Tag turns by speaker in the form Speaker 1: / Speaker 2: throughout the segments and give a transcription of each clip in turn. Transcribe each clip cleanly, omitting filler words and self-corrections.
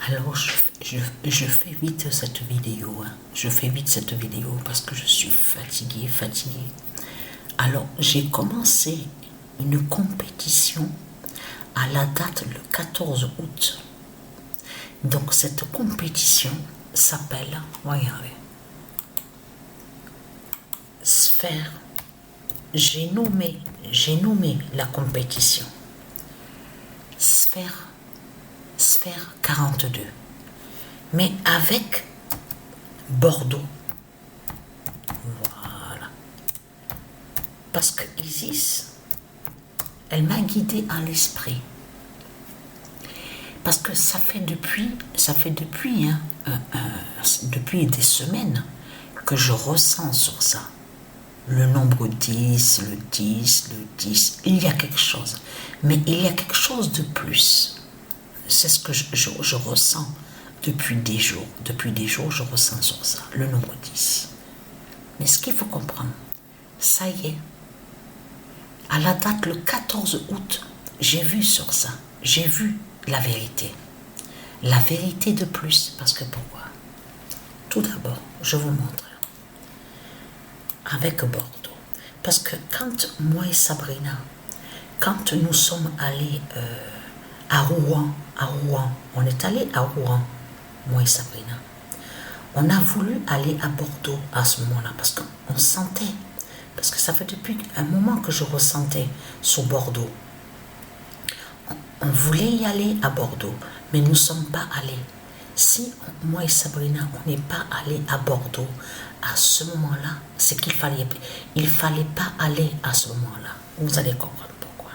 Speaker 1: Alors, je fais vite cette vidéo. Je fais vite cette vidéo parce que je suis fatiguée. Alors, j'ai commencé une compétition à la date le 14 août. Donc, cette compétition s'appelle, regardez, Sphère. J'ai nommé la compétition Sphère 42, mais avec Bordeaux. Voilà. Parce que Isis, elle m'a guidée à l'esprit. Parce que ça fait depuis des semaines que je ressens sur ça. Le nombre 10, le 10, il y a quelque chose. Mais il y a quelque chose de plus. C'est ce que je ressens depuis des jours. Depuis des jours, je ressens sur ça, le nombre 10. Mais ce qu'il faut comprendre, ça y est, à la date le 14 août, j'ai vu sur ça, j'ai vu la vérité. La vérité de plus, parce que pourquoi? Tout d'abord, je vous montre. Avec Bordeaux. Parce que quand moi et Sabrina, quand nous sommes allés à Rouen, on est allé à Rouen, moi et Sabrina, on a voulu aller à Bordeaux à ce moment-là, parce qu'on sentait, parce que ça fait depuis un moment que je ressentais sur Bordeaux. On voulait y aller à Bordeaux, mais nous ne sommes pas allés. Si moi et Sabrina, on n'est pas allés à Bordeaux à ce moment-là, c'est qu'il fallait pas aller à ce moment-là. Vous allez comprendre pourquoi.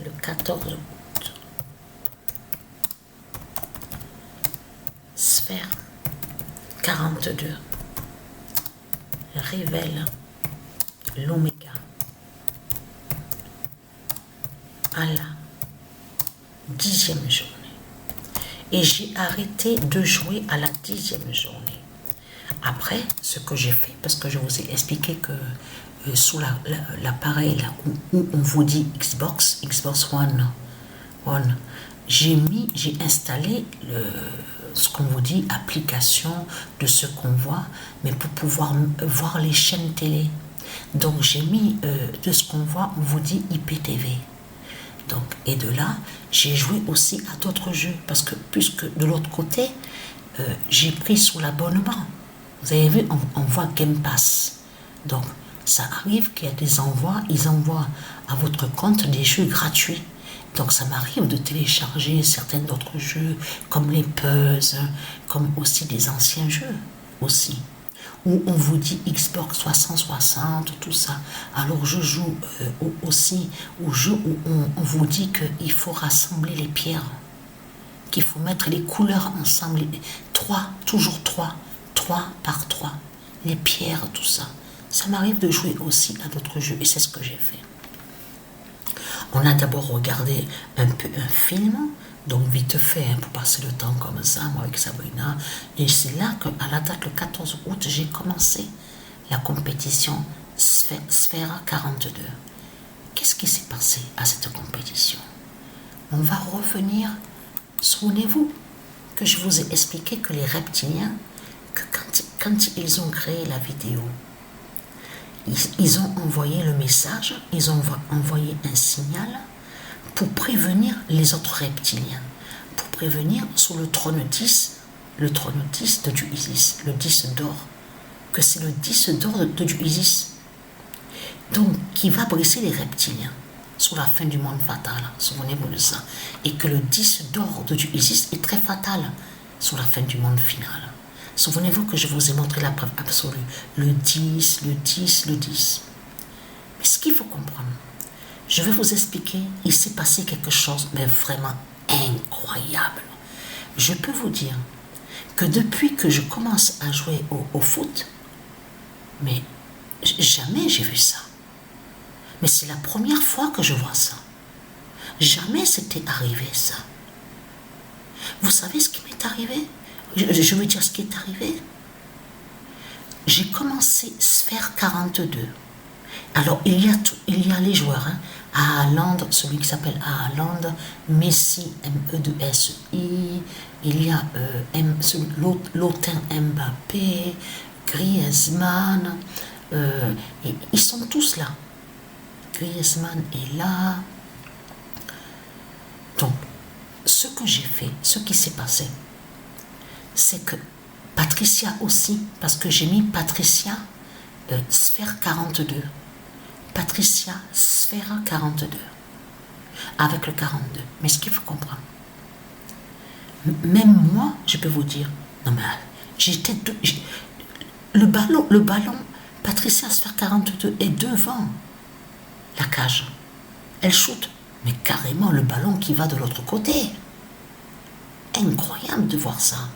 Speaker 1: Le 14 août, Sphère 42 révèle l'oméga à la 10e journée. Et j'ai arrêté de jouer à la 10e journée. Après, ce que j'ai fait, parce que je vous ai expliqué que sous l'appareil là où on vous dit Xbox One, j'ai installé ce qu'on vous dit, application de ce qu'on voit, mais pour pouvoir voir les chaînes télé. Donc j'ai mis de ce qu'on voit, on vous dit IPTV. Donc, et de là, j'ai joué aussi à d'autres jeux, parce que puisque de l'autre côté, j'ai pris sous l'abonnement. Vous avez vu, on voit Game Pass. Donc, ça arrive qu'il y a des envois, ils envoient à votre compte des jeux gratuits. Donc, ça m'arrive de télécharger certains d'autres jeux, comme les puzzles, comme aussi des anciens jeux aussi. Où on vous dit Xbox 360, tout ça. Alors je joue aussi au jeu où on vous dit qu'il faut rassembler les pierres, qu'il faut mettre les couleurs ensemble, toujours 3 par 3, les pierres, tout ça. Ça m'arrive de jouer aussi à d'autres jeux et c'est ce que j'ai fait. On a d'abord regardé un film, donc vite fait, pour passer le temps comme ça, moi avec Sabrina. Et c'est là qu'à la date, le 14 août, j'ai commencé la compétition Sphère 42. Qu'est-ce qui s'est passé à cette compétition? On va revenir, souvenez-vous que je vous ai expliqué que les reptiliens, que quand ils ont créé la vidéo, ils ont envoyé le message, ils ont envoyé un signal pour prévenir les autres reptiliens, pour prévenir sur le trône 10 de du Isis, le 10 d'or, que c'est le 10 d'or de du Isis, donc qui va briser les reptiliens sur la fin du monde fatal, souvenez-vous de ça, et que le 10 d'or de du Isis est très fatal sur la fin du monde final. Souvenez-vous que je vous ai montré la preuve absolue, le 10. Mais ce qu'il faut comprendre, je vais vous expliquer, il s'est passé quelque chose, mais vraiment incroyable. Je peux vous dire que depuis que je commence à jouer au foot, mais jamais j'ai vu ça. Mais c'est la première fois que je vois ça. Jamais c'était arrivé ça. Vous savez ce qui m'est arrivé? Je veux dire ce qui est arrivé. J'ai commencé Sphère 42. Alors, il y a les joueurs. Haaland, celui qui s'appelle Haaland, Messi, M-E-2-S-I, il y a l'autre Mbappé, Griezmann, et ils sont tous là. Griezmann est là. Donc, ce que j'ai fait, ce qui s'est passé, c'est que Patricia aussi, parce que j'ai mis Patricia Sphère 42. Patricia Sphère 42. Avec le 42. Mais ce qu'il faut comprendre, même moi, je peux vous dire, non mais le ballon, Patricia Sphère 42 est devant la cage. Elle shoot, mais carrément le ballon qui va de l'autre côté. Incroyable de voir ça.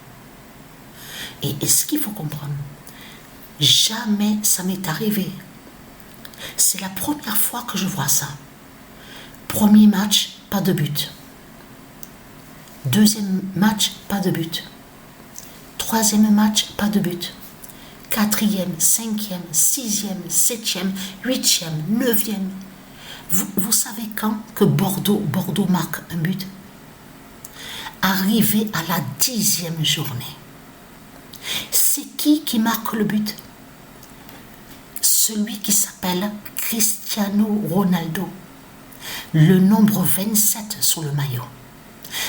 Speaker 1: Et ce qu'il faut comprendre, jamais ça m'est arrivé. C'est la première fois que je vois ça. Premier match, pas de but. Deuxième match, pas de but. Troisième match, pas de but. Quatrième, cinquième, sixième, septième, huitième, neuvième. Vous savez quand que Bordeaux marque un but? Arrivé à la 10e journée. C'est qui marque le but? Celui qui s'appelle Cristiano Ronaldo. Le nombre 27 sur le maillot.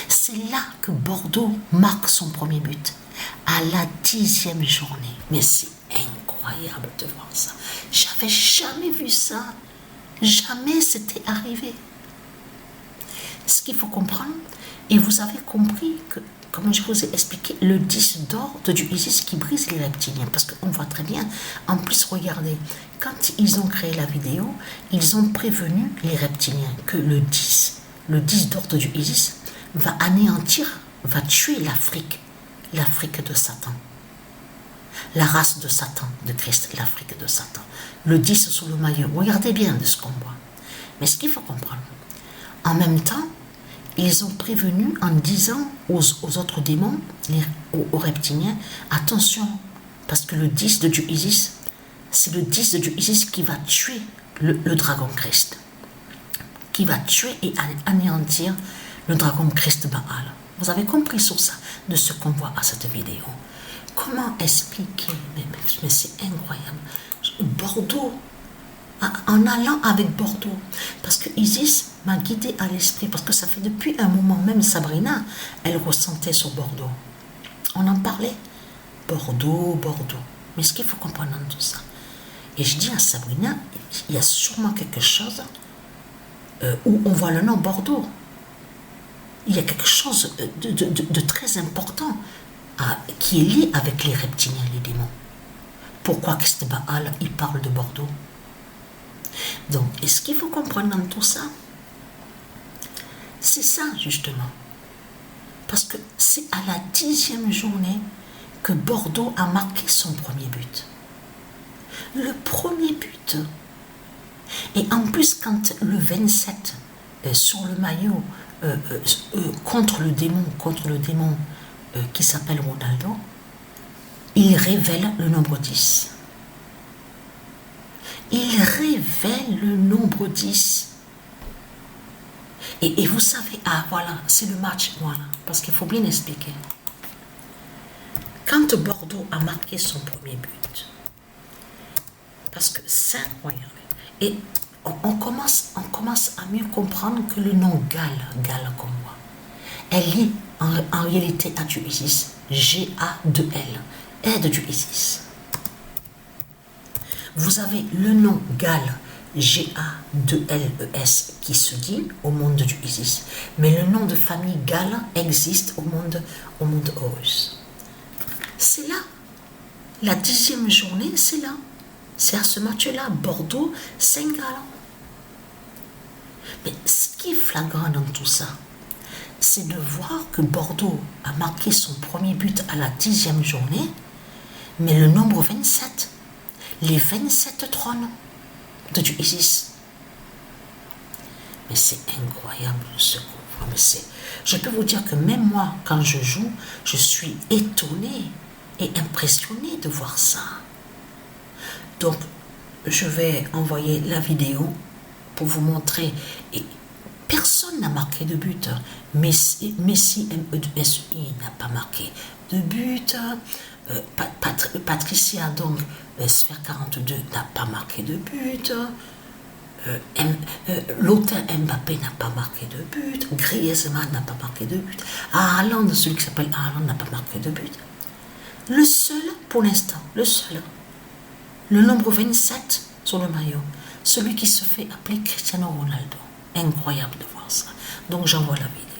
Speaker 1: C'est là que Bordeaux marque son premier but. À la 10e journée. Mais c'est incroyable de voir ça. J'avais jamais vu ça. Jamais c'était arrivé. Ce qu'il faut comprendre, et vous avez compris que, comme je vous ai expliqué, le 10 d'or du Isis qui brise les reptiliens, parce qu'on voit très bien, en plus regardez, quand ils ont créé la vidéo, ils ont prévenu les reptiliens que le 10 d'ordre du Isis va anéantir, va tuer l'Afrique de Satan. La race de Satan, de Christ, l'Afrique de Satan. Le 10 sous le maillot, regardez bien de ce qu'on voit. Mais ce qu'il faut comprendre, en même temps, ils ont prévenu en disant aux autres démons, aux reptiliens, attention, parce que le 10 du Isis, c'est le 10 du Isis qui va tuer le dragon Christ, qui va tuer et anéantir le dragon Christ Baal. Vous avez compris sur ça, de ce qu'on voit à cette vidéo. Comment expliquer? Mais c'est incroyable. Bordeaux, en allant avec Bordeaux, parce que Isis m'a guidé à l'esprit, parce que ça fait depuis un moment, même Sabrina, elle ressentait sur Bordeaux. On en parlait, Bordeaux. Mais ce qu'il faut comprendre dans tout ça, et je dis à Sabrina, il y a sûrement quelque chose où on voit le nom Bordeaux. Il y a quelque chose de très important qui est lié avec les reptiliens, les démons. Pourquoi Christ Baal, il parle de Bordeaux? Donc, et ce qu'il faut comprendre dans tout ça, c'est ça justement. Parce que c'est à la 10e journée que Bordeaux a marqué son premier but. Le premier but. Et en plus, quand le 27 sur le maillot contre le démon qui s'appelle Ronaldo, il révèle le nombre 10. Il révèle le nombre 10. Et vous savez, voilà, c'est le match, voilà, parce qu'il faut bien expliquer. Quand Bordeaux a marqué son premier but, parce que c'est incroyable, et on commence à mieux comprendre que le nom Gale comme moi, elle est en réalité à du Isis, G-A-2-L, aide du Isis. Vous avez le nom Gale, G-A-2-L-E-S, qui se dit au monde du Isis. Mais le nom de famille Gale existe au monde Horus. C'est là. La 10e journée, c'est là. C'est à ce match-là, Bordeaux, Saint-Gall. Mais ce qui est flagrant dans tout ça, c'est de voir que Bordeaux a marqué son premier but à la 10e journée, mais le nombre 27, les 27 trônes du Isis. Mais c'est incroyable ce qu'on voit. Mais je peux vous dire que même moi, quand je joue, je suis étonnée et impressionnée de voir ça. Donc, je vais envoyer la vidéo pour vous montrer. Et personne n'a marqué de but. Messi, M-E-S-I, n'a pas marqué de but. Patricia, donc, Sphère 42, n'a pas marqué de but. L'auteur Mbappé n'a pas marqué de but. Griezmann n'a pas marqué de but. Haaland, celui qui s'appelle Haaland, n'a pas marqué de but. Le seul, pour l'instant, le seul, le nombre 27 sur le maillot, celui qui se fait appeler Cristiano Ronaldo. Incroyable de voir ça. Donc j'envoie la vidéo.